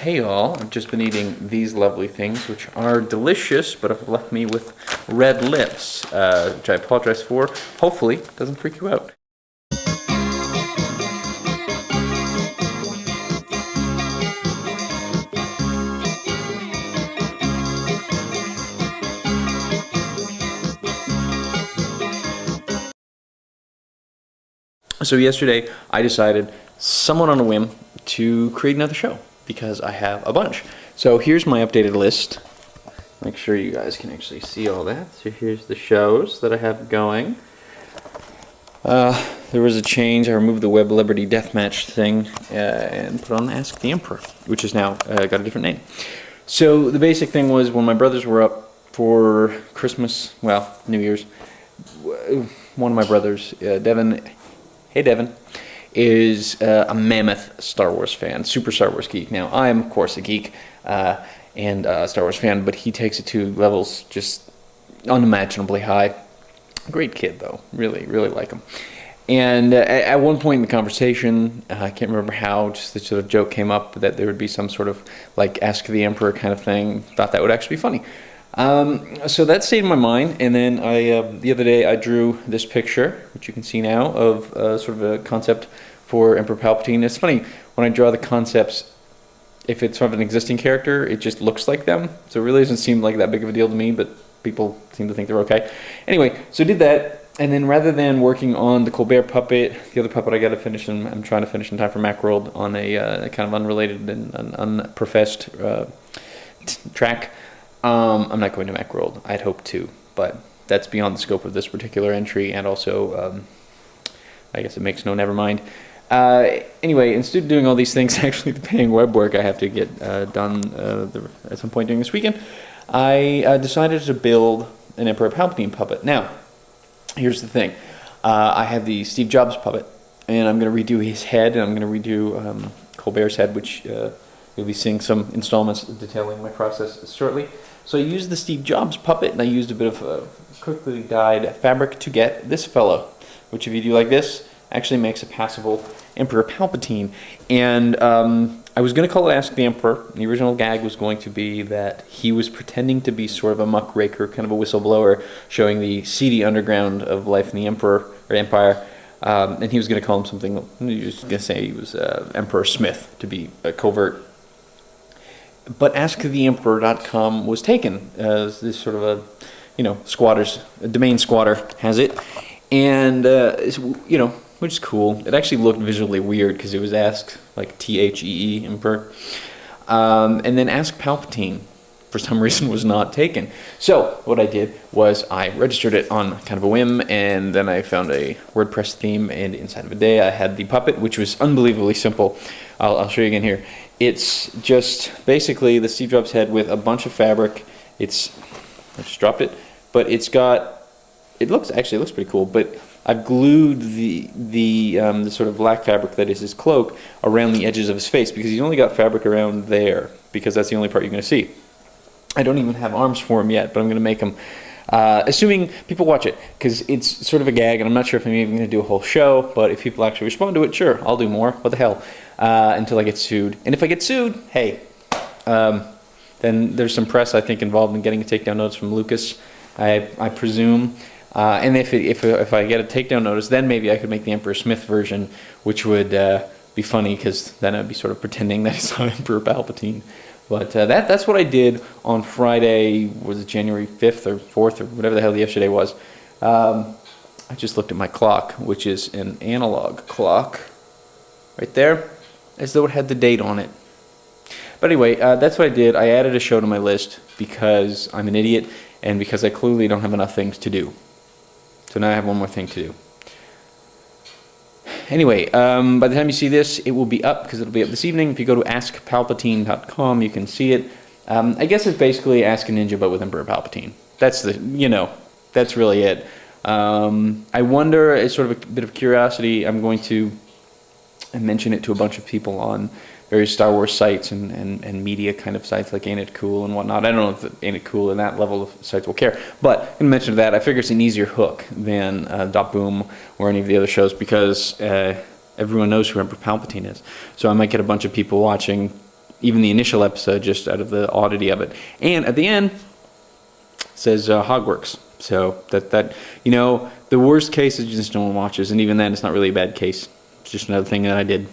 Hey all, I've just been eating these lovely things, which are delicious, but have left me with red lips, which I apologize for. Hopefully, it doesn't freak you out. So yesterday, I decided, somewhat on a whim, to create another show, because I have a bunch. So here's my updated list. Make sure you guys can actually see all that. So here's the shows that I have going. There was a change. I removed the Web Liberty Deathmatch thing and put on Ask the Emperor, which is now got a different name. So the basic thing was when my brothers were up for Christmas, well, New Year's, one of my brothers, Devin, hey Devin, is a mammoth Star Wars fan, super Star Wars geek. Now, I am, of course, a geek and a Star Wars fan, but he takes it to levels just unimaginably high. Great kid, though. Really, really like him. And at one point in the conversation, I can't remember how, just the sort of joke came up that there would be some sort of, like, Ask the Emperor kind of thing. Thought that would actually be funny. So that stayed in my mind, and then the other day I drew this picture, which you can see now, of sort of a concept for Emperor Palpatine. It's funny, when I draw the concepts, if it's sort of an existing character, it just looks like them, so it really doesn't seem like that big of a deal to me, but people seem to think they're okay. Anyway, so I did that, and then rather than working on the Colbert puppet, the other puppet I got to finish, and I'm trying to finish in time for Macworld on a kind of unrelated and unprofessed track. I'm not going to Macworld. I'd hoped to, but that's beyond the scope of this particular entry, and also, I guess it makes no never mind. Anyway, instead of doing all these things, actually the paying web work I have to get done at some point during this weekend, I decided to build an Emperor Palpatine puppet. Now, here's the thing. I have the Steve Jobs puppet, and I'm going to redo his head, and I'm going to redo Colbert's head, which you'll be seeing some installments detailing my process shortly. So I used the Steve Jobs puppet, and I used a bit of quickly dyed fabric to get this fellow, which if you do like this, actually makes a passable Emperor Palpatine. And I was going to call it Ask the Emperor. The original gag was going to be that he was pretending to be sort of a muckraker, kind of a whistleblower, showing the seedy underground of life in the Emperor, or Empire. And he was going to call him something, he was going to say he was Emperor Smith, to be covert. But AskTheEmperor.com was taken as this sort of a domain squatter has it. And, which is cool. It actually looked visually weird because it was Ask, like Thee, Emperor. And then Ask Palpatine, for some reason, was not taken. So what I did was I registered it on kind of a whim, and then I found a WordPress theme, and inside of a day I had the puppet, which was unbelievably simple. I'll show you again here. It's just basically the Steve Jobs head with a bunch of fabric. I just dropped it, but it looks pretty cool, but I've glued the sort of black fabric that is his cloak around the edges of his face, because he's only got fabric around there, because that's the only part you're going to see. I don't even have arms for him yet, but I'm going to make him, assuming people watch it, because it's sort of a gag, and I'm not sure if I'm even going to do a whole show, but if people actually respond to it, sure, I'll do more. What the hell? Until I get sued. And if I get sued, hey, then there's some press, I think, involved in getting a takedown notice from Lucas, I presume. And if I get a takedown notice, then maybe I could make the Emperor Smith version, which would be funny, because then I'd be sort of pretending that it's not Emperor Palpatine. But that's what I did on Friday, was it January 5th or 4th or whatever the hell yesterday was. I just looked at my clock, which is an analog clock, right there, as though it had the date on it. But anyway, that's what I did. I added a show to my list because I'm an idiot, and because I clearly don't have enough things to do. So now I have one more thing to do. Anyway, by the time you see this, it will be up, because it'll be up this evening. If you go to AskPalpatine.com, you can see it. I guess it's basically Ask a Ninja, but with Emperor Palpatine. That's that's really it. I wonder, as sort of a bit of curiosity, I'm going to mention it to a bunch of people on various Star Wars sites and media kind of sites like Ain't It Cool and whatnot. I don't know if Ain't It Cool and that level of sites will care, but I'm going to mention that. I figure it's an easier hook than Dot Boom or any of the other shows, because everyone knows who Emperor Palpatine is. So I might get a bunch of people watching even the initial episode, just out of the oddity of it. And at the end, it says Hoggworks. So that you know, the worst case is just no one watches, and even then, it's not really a bad case. It's just another thing that I did.